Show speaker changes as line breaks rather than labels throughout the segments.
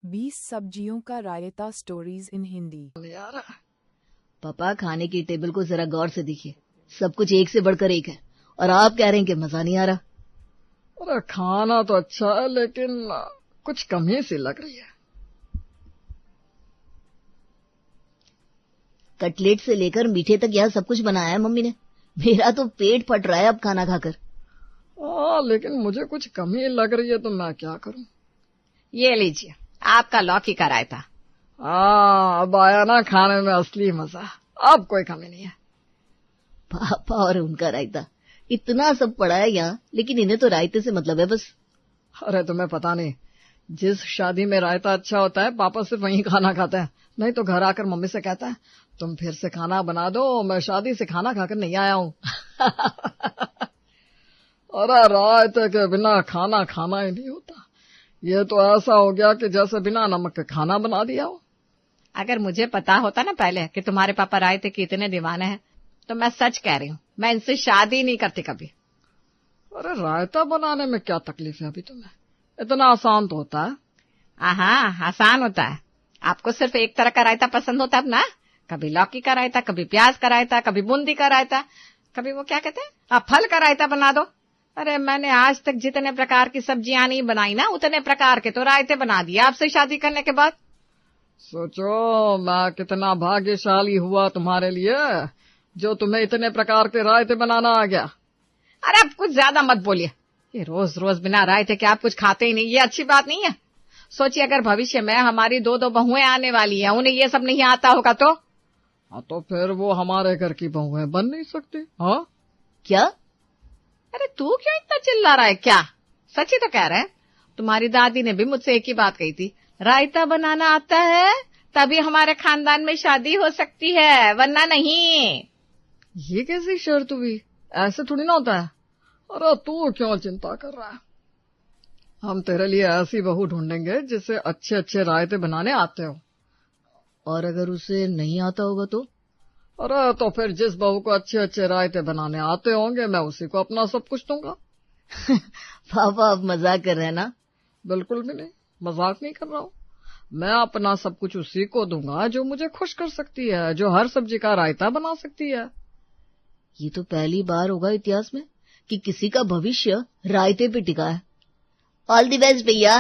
20 सब्जियों का रायता stories in Hindi.
यार पापा, खाने की टेबल को जरा गौर से देखिए, सब कुछ एक से बढ़कर एक है और आप कह रहे हैं कि मजा नहीं आ रहा।
अरे खाना तो अच्छा है लेकिन कुछ कमी सी लग रही है।
कटलेट से लेकर मीठे तक यहाँ सब कुछ बनाया है मम्मी ने। मेरा तो पेट फट रहा है अब खाना खाकर।
लेकिन मुझे कुछ कमी लग रही है तो मैं क्या करूं।
ये लीजिए आपका लौकी का रायता।
अब आया ना खाने में असली मजा। अब कोई कमी नहीं है।
पापा और उनका रायता, इतना सब पड़ा है यहाँ, लेकिन इन्हें तो रायते से मतलब है बस।
अरे तुम्हें पता नहीं, जिस शादी में रायता अच्छा होता है पापा सिर्फ वहीं खाना खाते हैं, नहीं तो घर आकर मम्मी से कहता है तुम फिर से खाना बना दो, मैं शादी से खाना खाकर नहीं आया हूँ। अरे रायते के बिना खाना खाना ही नहीं होता। ये तो ऐसा हो गया कि जैसे बिना नमक के खाना बना दिया हो।
अगर मुझे पता होता ना पहले कि तुम्हारे पापा रायते के इतने दीवाने हैं तो मैं सच कह रही हूँ, मैं इनसे शादी नहीं करती कभी।
अरे रायता बनाने में क्या तकलीफ है अभी तुम्हें? इतना आसान तो होता है।
हाँ आसान होता है। आपको सिर्फ एक तरह का रायता पसंद होता है ना, कभी लौकी का रायता, कभी प्याज का रायता, कभी बूंदी का रायता, कभी वो क्या कहते हैं फल का रायता बना दो। अरे मैंने आज तक जितने प्रकार की सब्जियां नहीं बनाई ना, उतने प्रकार के तो रायते बना दिए आपसे शादी करने के बाद।
सोचो मैं कितना भाग्यशाली हुआ तुम्हारे लिए, जो तुम्हें इतने प्रकार के रायते बनाना आ गया।
अरे अब कुछ ज्यादा मत बोलिए, ये रोज रोज बिना रायते के आप कुछ खाते ही नहीं, ये अच्छी बात नहीं है। सोचिए अगर भविष्य में हमारी दो बहुएं आने वाली हैं, उन्हें ये सब नहीं आता होगा तो?
हाँ तो फिर वो हमारे घर की बहुएं बन नहीं सकती। हाँ
क्या?
अरे तू क्यों इतना चिल्ला रहा है? क्या सच ही तो कह रहे हैं। तुम्हारी दादी ने भी मुझसे एक ही बात कही थी, रायता बनाना आता है तभी हमारे खानदान में शादी हो सकती है, वरना नहीं।
ये कैसी शर्त हुई? ऐसे थोड़ी ना होता है। अरे तू क्यों चिंता कर रहा है? हम तेरे लिए ऐसी बहू ढूंढेंगे जिसे अच्छे अच्छे रायते बनाने आते हो।
और अगर उसे नहीं आता होगा तो?
अरे तो फिर जिस बहू को अच्छे अच्छे रायते बनाने आते होंगे मैं उसी को अपना सब कुछ दूंगा।
पापा आप मजाक कर रहे हैं ना?
बिल्कुल भी नहीं, मजाक नहीं कर रहा हूँ। मैं अपना सब कुछ उसी को दूंगा जो मुझे खुश कर सकती है, जो हर सब्जी का रायता बना सकती है।
ये तो पहली बार होगा इतिहास में कि किसी का भविष्य रायते पे टिका है। ऑल द बेस्ट भैया।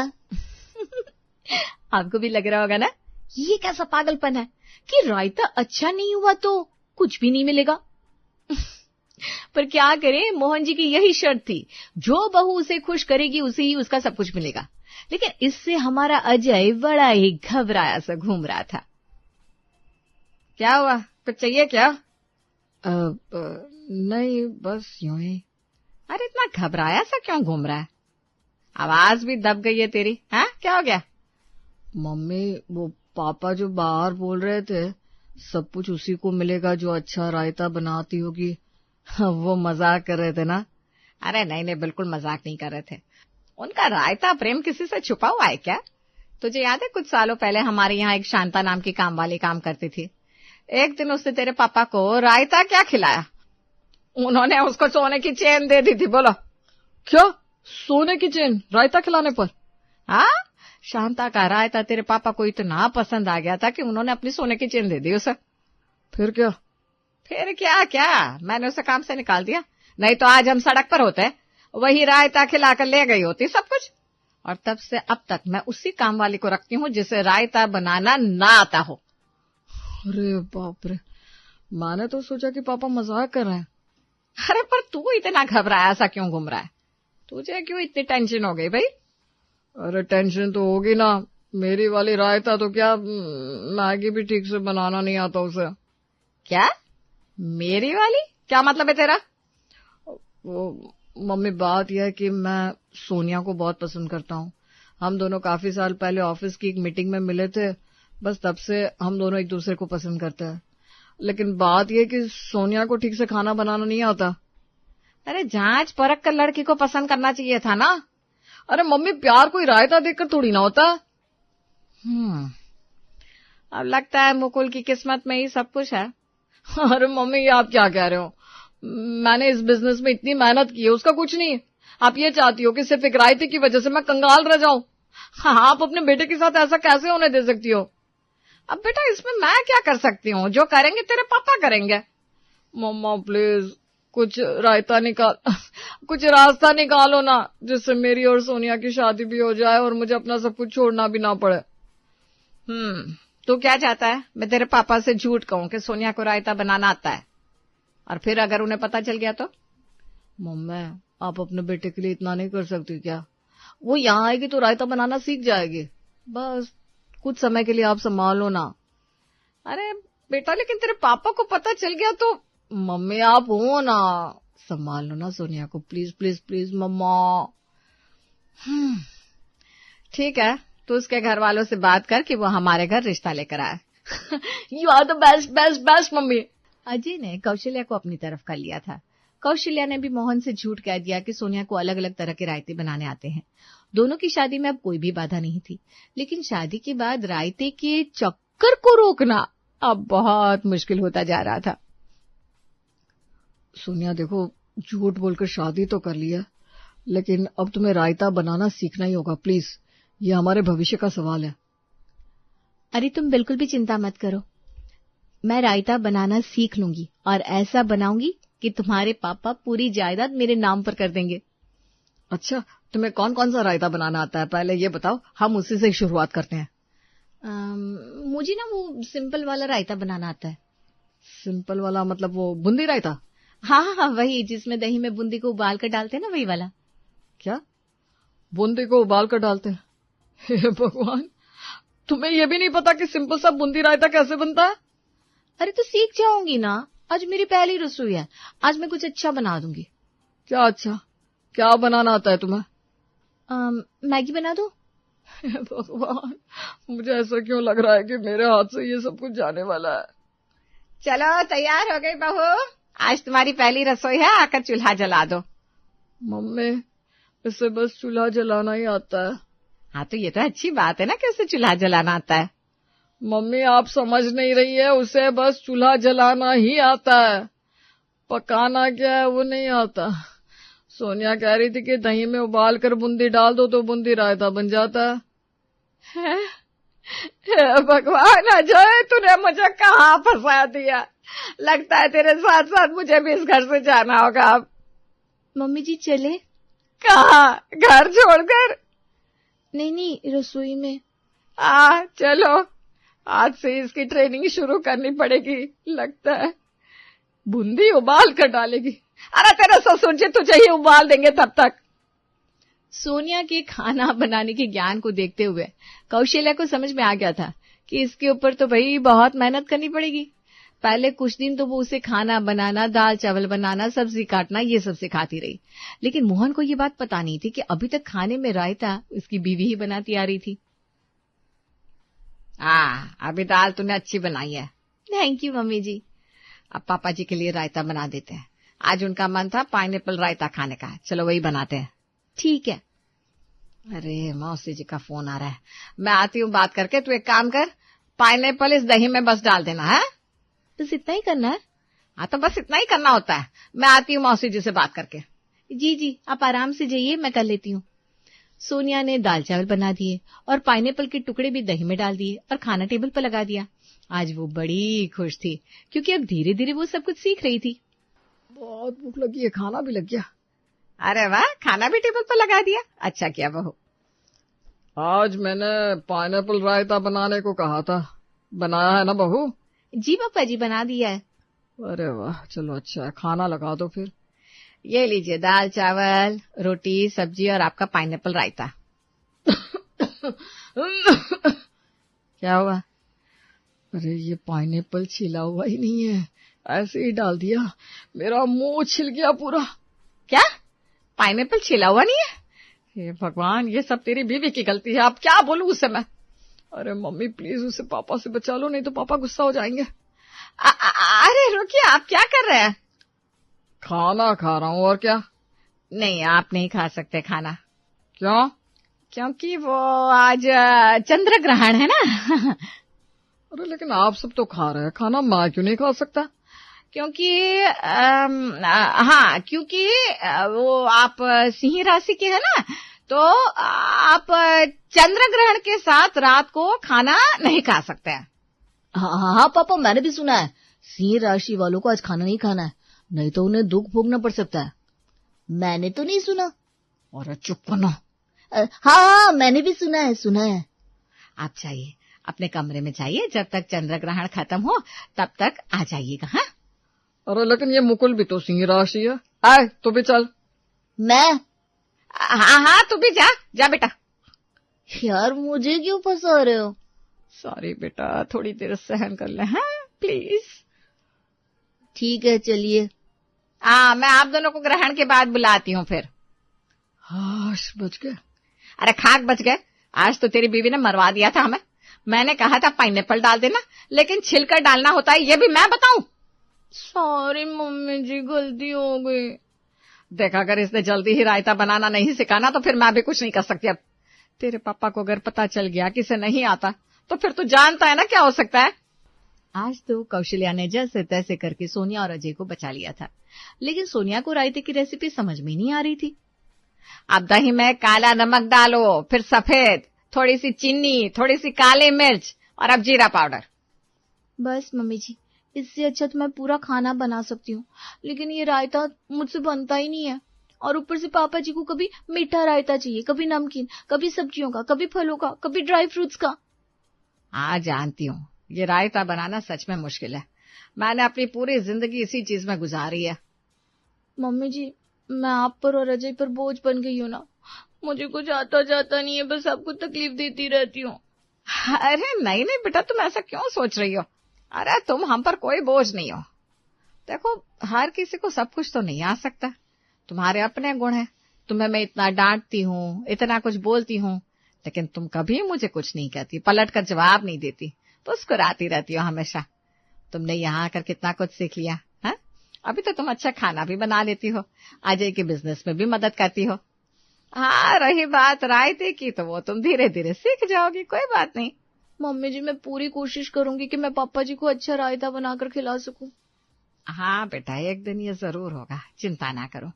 आपको भी लग रहा होगा ना ये कैसा पागलपन है कि रायता अच्छा नहीं हुआ तो कुछ भी नहीं मिलेगा। पर क्या करें, मोहन जी की यही शर्त थी, जो बहू उसे खुश करेगी उसे ही उसका सब कुछ मिलेगा। लेकिन इससे हमारा अजय बड़ा ही घबराया सा घूम रहा था। क्या हुआ, कुछ चाहिए क्या?
नहीं बस यूं ही।
अरे इतना घबराया सा क्यों घूम रहा है? आवाज भी दब गई है तेरी। हाँ क्या हो गया?
मम्मी वो पापा जो बाहर बोल रहे थे सब कुछ उसी को मिलेगा जो अच्छा रायता बनाती होगी, वो मजाक कर रहे थे ना?
अरे नहीं बिल्कुल मजाक नहीं कर रहे थे। उनका रायता प्रेम किसी से छुपा हुआ है क्या? तुझे याद है कुछ सालों पहले हमारे यहाँ एक शांता नाम की काम वाली काम करती थी। एक दिन उसने तेरे पापा को रायता क्या खिलाया, उन्होंने उसको सोने की चेन दे दी थी। बोलो
क्या? सोने की चेन रायता खिलाने पर?
हाँ, शांता का रायता तेरे पापा को इतना पसंद आ गया था कि उन्होंने अपनी सोने की चेन दे दी उसे।
फिर क्या?
फिर क्या मैंने उसे काम से निकाल दिया, नहीं तो आज हम सड़क पर होते, वही रायता खिलाकर ले गई होती सब कुछ। और तब से अब तक मैं उसी काम वाली को रखती हूँ जिसे रायता बनाना ना आता हो।
अरे बाप रे, मैंने तो सोचा कि पापा मजाक कर रहे हैं।
अरे पर तू इतना घबराया सा क्यों घूम रहा है? तुझे क्यों इतनी टेंशन हो गई भाई?
अरे टेंशन तो होगी ना, मेरी वाली रायता तो क्या मैगी भी ठीक से बनाना नहीं आता उसे।
क्या मेरी वाली? क्या मतलब है तेरा?
वो मम्मी बात यह है कि मैं सोनिया को बहुत पसंद करता हूँ। हम दोनों काफी साल पहले ऑफिस की एक मीटिंग में मिले थे, बस तब से हम दोनों एक दूसरे को पसंद करते हैं। लेकिन बात यह कि सोनिया को ठीक से खाना बनाना नहीं आता।
अरे जांच परख कर लड़की को पसंद करना चाहिए था ना।
अरे मम्मी प्यार कोई रायता देखकर थोड़ी ना होता।
अब लगता है मुकुल की किस्मत में ही सब कुछ है।
अरे मम्मी ये आप क्या कह रहे हो? मैंने इस बिजनेस में इतनी मेहनत की है, उसका कुछ नहीं। आप ये चाहती हो कि सिर्फ एक रायते की वजह से मैं कंगाल रह जाऊं? हाँ, आप अपने बेटे के साथ ऐसा कैसे होने दे सकती हो? अब बेटा इसमें मैं क्या कर सकती हूँ? जो करेंगे तेरे पापा करेंगे। मम्मा प्लीज कुछ रायता निकाल कुछ रास्ता निकालो ना, जिससे मेरी और सोनिया की शादी भी हो जाए और मुझे अपना सब कुछ छोड़ना भी ना पड़े।
तू क्या चाहता है? मैं तेरे पापा से झूठ कहूं कि सोनिया को रायता बनाना आता है, और फिर अगर उन्हें पता चल गया तो?
मम्मा आप अपने बेटे के लिए इतना नहीं कर सकती क्या? वो यहाँ आएगी तो रायता बनाना सीख जाएगी। बस कुछ समय के लिए आप संभाल लो ना।
अरे बेटा, लेकिन तेरे पापा को पता चल गया तो?
मम्मी आप हो ना, संभाल लो ना सोनिया को, प्लीज प्लीज प्लीज मम्मा।
ठीक है, तो उसके घर वालों से बात कर कि वो हमारे घर रिश्ता लेकर आए।
You are the best best best mummy.
Ajay ने कौशल्या को अपनी तरफ कर लिया था। कौशल्या ने भी मोहन से झूठ कह दिया कि सोनिया को अलग अलग तरह के रायते बनाने आते हैं। दोनों की शादी में अब कोई भी बाधा नहीं थी, लेकिन शादी के बाद रायते के चक्कर को रोकना अब बहुत मुश्किल होता जा रहा था।
सोनिया देखो, झूठ बोलकर शादी तो कर लिया, लेकिन अब तुम्हें रायता बनाना सीखना ही होगा प्लीज। ये हमारे भविष्य का सवाल है।
अरे तुम बिल्कुल भी चिंता मत करो, मैं रायता बनाना सीख लूंगी और ऐसा बनाऊंगी कि तुम्हारे पापा पूरी जायदाद मेरे नाम पर कर देंगे।
अच्छा, तुम्हें कौन कौन सा रायता बनाना आता है पहले ये बताओ, हम उसी से शुरुआत करते हैं।
मुझे ना वो सिंपल वाला रायता बनाना आता है।
सिंपल वाला मतलब वो बूंदी रायता?
हाँ, वही जिसमें दही में बूंदी को उबाल कर डालते हैं ना, वही वाला।
क्या बूंदी को उबाल कर डालते हैं? हे भगवान, तुम्हें ये भी नहीं पता कि सिंपल सा बूंदी रायता कैसे बनता है?
अरे तो सीख जाऊंगी ना, आज मेरी पहली रसोई है, आज मैं कुछ अच्छा बना दूंगी।
क्या अच्छा? क्या बनाना आता है तुम्हें?
मैगी बना दो।
भगवान, मुझे ऐसा क्यों लग रहा है कि मेरे हाथ से ये सब कुछ जाने वाला है।
चलो तैयार हो गई बहू, आज तुम्हारी पहली रसोई है, आकर चूल्हा जला दो।
मम्मी इसे बस चूल्हा जलाना ही आता है।
हाँ तो ये तो अच्छी बात है ना कि उसे चूल्हा जलाना आता है।
मम्मी आप समझ नहीं रही है, उसे बस चूल्हा जलाना ही आता है, पकाना क्या है वो नहीं आता। सोनिया कह रही थी कि दही में उबाल कर बूंदी डाल दो तो बूंदी रायता बन जाता है।
भगवान अजय, तूने मुझे कहाँ फंसा दिया। लगता है तेरे साथ साथ मुझे भी इस घर से जाना होगा अब। मम्मी जी चले? कहाँ? घर छोड़कर? नहीं, रसोई में। चलो, आज से इसकी ट्रेनिंग शुरू करनी पड़ेगी। लगता है बूंदी उबाल कर डालेगी। अरे तेरे ससुर जी तुझे ही उबाल देंगे तब तक। सोनिया के खाना बनाने के ज्ञान को देखते हुए कौशल्या को समझ में आ गया था कि इसके ऊपर तो भाई बहुत मेहनत करनी पड़ेगी। पहले कुछ दिन तो वो उसे खाना बनाना, दाल चावल बनाना, सब्जी काटना ये सब सिखाती रही, लेकिन मोहन को ये बात पता नहीं थी कि अभी तक खाने में रायता उसकी बीवी ही बनाती आ रही थी। अभी दाल तूने अच्छी बनाई है। थैंक यू मम्मी जी। अब पापा जी के लिए रायता बना देते हैं, आज उनका मन था पाइनएप्पल रायता खाने का, चलो वही बनाते हैं। ठीक है। अरे मौसी जी का फोन आ रहा है, मैं आती हूँ बात करके। तू एक काम कर, पाइनएप्पल इस दही में बस डाल देना है। बस इतना ही करना है? हाँ तो बस इतना ही करना होता है। मैं आती हूँ मौसी जी से बात करके। जी आप आराम से जाइए, मैं कर लेती हूँ। सोनिया ने दाल चावल बना दिए और पाइनएप्पल के टुकड़े भी दही में डाल दिए और खाना टेबल पर लगा दिया। आज वो बड़ी खुश थी क्योंकि अब धीरे धीरे वो सब कुछ सीख रही थी।
बहुत भूख लगी है, खाना भी लग गया।
अरे वाह, खाना भी टेबल पर लगा दिया, अच्छा किया बहू।
आज मैंने पाइनएप्पल रायता बनाने को कहा था, बनाया है ना बहू?
जी पापा जी, बना दिया है।
अरे वाह, चलो अच्छा है, खाना लगा दो फिर।
ये लीजिए दाल चावल, रोटी, सब्जी और आपका पाइनएप्पल रायता। क्या हुआ?
अरे ये पाइनएप्पल छिला हुआ ही नहीं है, ऐसे ही डाल दिया, मेरा मुंह छिल गया पूरा।
क्या? पाइनएप्पल छिला हुआ नहीं है? हे भगवान, ये सब तेरी बीवी की गलती है, अब क्या बोलूं उसे मैं।
अरे मम्मी प्लीज उसे पापा से बचा लो, नहीं तो पापा गुस्सा हो जाएंगे।
अरे रुकिए, आप क्या कर रहे हैं?
खाना खा रहा हूँ, और क्या?
नहीं, आप नहीं खा सकते खाना।
क्यों?
क्योंकि वो आज चंद्र ग्रहण है ना।
अरे लेकिन आप सब तो खा रहे हैं, खाना मैं क्यों नहीं खा सकता?
क्योंकि हाँ, क्योंकि वो आप सिंह राशि के है ना,
तो आप चंद्र ग्रहण के साथ रात को खाना नहीं खा सकते हैं।
हाँ हाँ हाँ पापा, मैंने भी सुना है सिंह राशि वालों को आज खाना नहीं खाना है, नहीं तो उन्हें दुख भोगना पड़ सकता है। मैंने तो नहीं सुना।
और चुप करो।
हाँ मैंने भी सुना है।
आप चाहिए अपने कमरे में जाइए, जब तक चंद्र ग्रहण खत्म हो तब तक आ जाइएगा। हाँ।
अरे लेकिन ये मुकुल भी तो सिंह राशि है। आए तू भी चल।
मैं?
हाँ तू भी जा बेटा।
यार मुझे क्यों फंसा रहे हो?
सॉरी बेटा, थोड़ी देर सहन कर ले। हाँ प्लीज।
ठीक है चलिए।
मैं आप दोनों को ग्रहण के बाद बुलाती हूँ फिर।
हाश बच गए।
अरे खाक बच गए। आज तो तेरी बीवी ने मरवा दिया था हमें। मैंने कहा था पाइनएप्पल डाल देना, लेकिन छिलकर डालना होता है ये भी मैं बताऊं?
सॉरी मम्मी जी, गलती हो गई।
देखा, अगर इसने जल्दी ही रायता बनाना नहीं सिखाना तो फिर मैं भी कुछ नहीं कर सकती। अब तेरे पापा को अगर पता चल गया कि इसे नहीं आता तो फिर तू जानता है ना क्या हो सकता है। आज तो कौशल्या ने जैसे तैसे करके सोनिया और अजय को बचा लिया था, लेकिन सोनिया को रायते की रेसिपी समझ में नहीं आ रही थी। अब दही में काला नमक डालो, फिर सफेद, थोड़ी सी चीनी, थोड़ी सी काली मिर्च और अब जीरा पाउडर।
बस मम्मी जी, इससे अच्छा तो मैं पूरा खाना बना सकती हूँ, लेकिन ये रायता मुझसे बनता ही नहीं है। और ऊपर से पापा जी को कभी मीठा रायता चाहिए, कभी नमकीन, कभी सब्जियों का, कभी फलों का, कभी ड्राई फ्रूट्स का।
हाँ जानती हूँ, ये रायता बनाना सच में मुश्किल है। मैंने अपनी पूरी जिंदगी इसी चीज में गुजारी है।
मम्मी जी, मैं आप पर और अजय पर बोझ बन गई हूँ ना। मुझे कुछ आता जाता नहीं है, बस आपको तकलीफ देती रहती हूँ।
अरे नहीं बेटा, तुम ऐसा क्यों सोच रही हो? अरे तुम हम पर कोई बोझ नहीं हो। देखो, हर किसी को सब कुछ तो नहीं आ सकता। तुम्हारे अपने गुण हैं। तुम्हें मैं इतना डांटती हूँ, इतना कुछ बोलती हूँ, लेकिन तुम कभी मुझे कुछ नहीं कहती, पलट कर जवाब नहीं देती, मुस्कुराती रहती हो हमेशा। तुमने यहाँ आकर कितना कुछ सीख लिया है। अभी तो तुम अच्छा खाना भी बना लेती हो, अजय के बिजनेस में भी मदद करती हो। हाँ, रही बात रायते की तो वो तुम धीरे धीरे सीख जाओगी, कोई बात नहीं।
मम्मी जी, मैं पूरी कोशिश करूंगी कि मैं पापा जी को अच्छा रायता बनाकर खिला सकूं।
हाँ बेटा, एक दिन ये जरूर होगा, चिंता ना करो।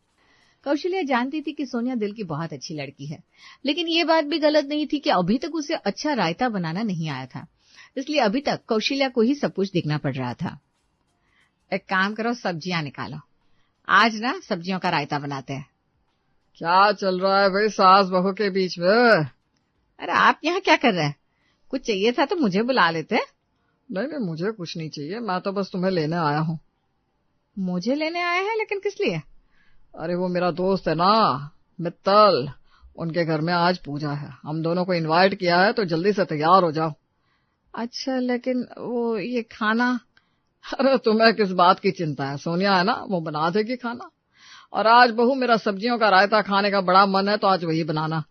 कौशल्या जानती थी कि सोनिया दिल की बहुत अच्छी लड़की है, लेकिन ये बात भी गलत नहीं थी कि अभी तक उसे अच्छा रायता बनाना नहीं आया था, इसलिए अभी तक कौशल्या को ही सब कुछ देखना पड़ रहा था। एक काम करो, सब्जियां निकालो, आज ना सब्जियों का रायता बनाते हैं।
क्या चल रहा है भाई सास बहू के बीच में?
अरे आप यहाँ क्या कर रहे हैं? कुछ चाहिए था तो मुझे बुला लेते।
नहीं, मुझे कुछ नहीं चाहिए, मैं तो बस तुम्हें लेने आया हूँ।
मुझे लेने आए हैं? लेकिन किस लिए?
अरे वो मेरा दोस्त है ना मित्तल, उनके घर में आज पूजा है, हम दोनों को इनवाइट किया है, तो जल्दी से तैयार हो जाओ।
अच्छा, लेकिन वो ये खाना?
अरे तुम्हें किस बात की चिंता है, सोनिया है ना, वो बना देगी खाना। और आज बहू मेरा सब्जियों का रायता खाने का बड़ा मन है, तो आज वही बनाना।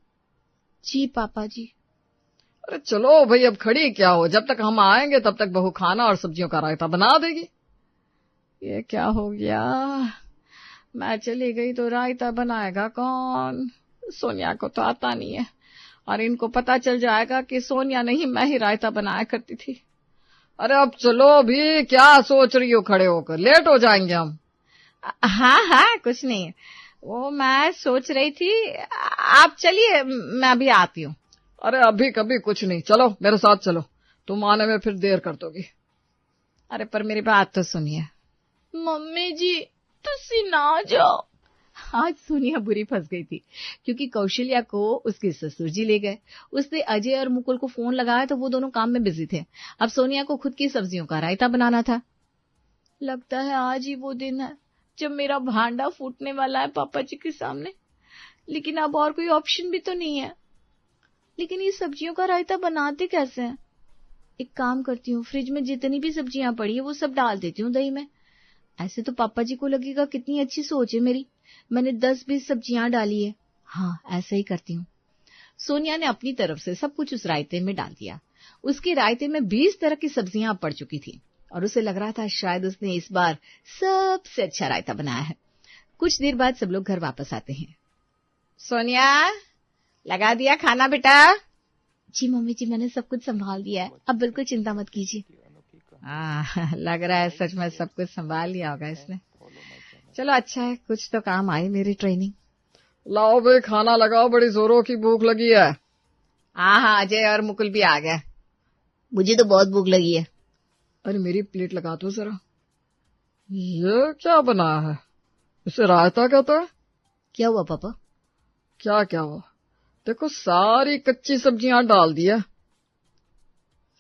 जी पापा जी।
अरे चलो भाई, अब खड़ी क्या हो, जब तक हम आएंगे तब तक बहू खाना और सब्जियों का रायता बना देगी।
ये क्या हो गया? मैं चली गई तो रायता बनाएगा कौन? सोनिया को तो आता नहीं है, और इनको पता चल जाएगा कि सोनिया नहीं मैं ही रायता बनाया करती थी।
अरे अब चलो भी, क्या सोच रही हो खड़े होकर, लेट हो जाएंगे हम।
हाँ कुछ नहीं, वो मैं सोच रही थी, आप चलिए मैं अभी आती हूँ।
अरे अभी कभी कुछ नहीं, चलो मेरे साथ चलो, तुम आने में फिर देर कर दोगी।
अरे पर मेरी बात तो सुनिए।
मम्मी जी, तुसी ना जाओ।
आज सोनिया बुरी फंस गई थी, क्योंकि कौशल्या को उसके ससुर जी ले गए। उसने अजय और मुकुल को फोन लगाया तो वो दोनों काम में बिजी थे। अब सोनिया को खुद की सब्जियों का रायता बनाना था।
लगता है आज ही वो दिन है जब मेरा भांडा फूटने वाला है पापा जी के सामने, लेकिन अब और कोई ऑप्शन भी तो नहीं है। लेकिन ये सब्जियों का रायता बनाते कैसे हैं? एक काम करती हूँ, फ्रिज में जितनी भी सब्जियां पड़ी है वो सब डाल देती हूँ दही में। ऐसे तो पापा जी को लगेगा कितनी अच्छी सोच है मेरी, मैंने 10-20 सब्जियां डाली है। हाँ, ऐसा ही करती हूँ। सोनिया ने अपनी तरफ से सब कुछ उस रायते में डाल दिया। उसके रायते में 20 तरह की सब्जियां पड़ चुकी थी, और उसे लग रहा था शायद उसने इस बार सबसे अच्छा रायता बनाया है। कुछ देर बाद सब लोग घर वापस आते हैं। सोनिया, लगा दिया खाना बेटा? जी मम्मी जी, मैंने सब कुछ संभाल दिया है, अब बिल्कुल चिंता मत कीजिए।
लग रहा है सच में सब कुछ संभाल लिया होगा इसने। चलो अच्छा है, कुछ तो काम आई मेरी ट्रेनिंग।
लाओ भाई खाना लगाओ, बड़ी जोरों की भूख लगी है।
हाँ, अजय और मुकुल भी आ गए।
मुझे तो बहुत भूख लगी है।
अरे मेरी प्लेट लगा दो जरा। ये क्या बनाया है? इसे रायता कहता है?
क्या हुआ पापा?
क्या हुआ? देखो सारी कच्ची सब्जियां डाल दी है।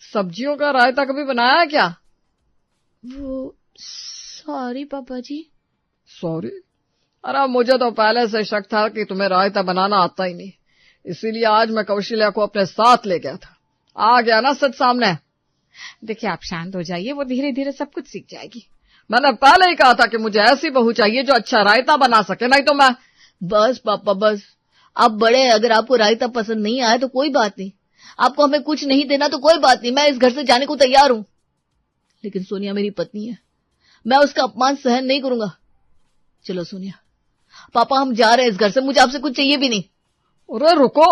सब्जियों का रायता कभी बनाया है क्या?
वो सॉरी पापा जी।
सॉरी? अरे मुझे तो पहले से शक था कि तुम्हें रायता बनाना आता ही नहीं, इसीलिए आज मैं कौशल्या को अपने साथ ले गया था। आ गया ना सच सामने।
देखिए आप शांत हो जाइए, वो धीरे धीरे सब कुछ सीख जाएगी।
मैंने पहले ही कहा था कि मुझे ऐसी बहू चाहिए जो अच्छा रायता बना सके, नहीं तो मैं।
बस पापा बस, आप बड़े हैं, अगर आपको रायता पसंद नहीं आया तो कोई बात नहीं, आपको हमें कुछ नहीं देना तो कोई बात नहीं, मैं इस घर से जाने को तैयार हूं। लेकिन सोनिया मेरी पत्नी है, मैं उसका अपमान सहन नहीं करूंगा। चलो सोनिया, पापा हम जा रहे हैं इस घर से, मुझे आपसे कुछ चाहिए भी नहीं।
अरे रुको,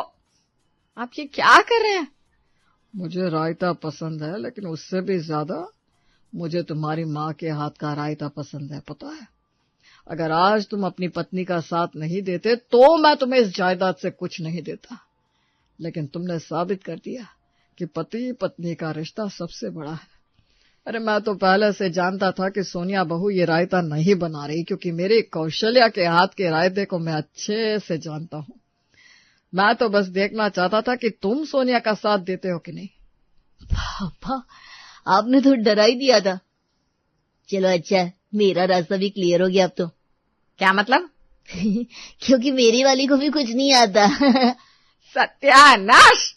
आप ये क्या कर रहे हैं?
मुझे रायता पसंद है, लेकिन उससे भी ज्यादा मुझे तुम्हारी माँ के हाथ का रायता पसंद है, पता है। अगर आज तुम अपनी पत्नी का साथ नहीं देते तो मैं तुम्हें इस जायदाद से कुछ नहीं देता, लेकिन तुमने साबित कर दिया कि पति पत्नी का रिश्ता सबसे बड़ा है। अरे मैं तो पहले से जानता था कि सोनिया बहू ये रायता नहीं बना रही, क्योंकि मेरी कौशल्या के हाथ के रायते को मैं अच्छे से जानता हूँ। मैं तो बस देखना चाहता था कि तुम सोनिया का साथ देते हो कि नहीं।
पापा आपने तो डरा ही दिया था। चलो अच्छा है, मेरा रास्ता भी क्लियर हो गया अब तो।
क्या मतलब?
क्योंकि मेरी वाली को भी कुछ नहीं आता।
सत्यानाश!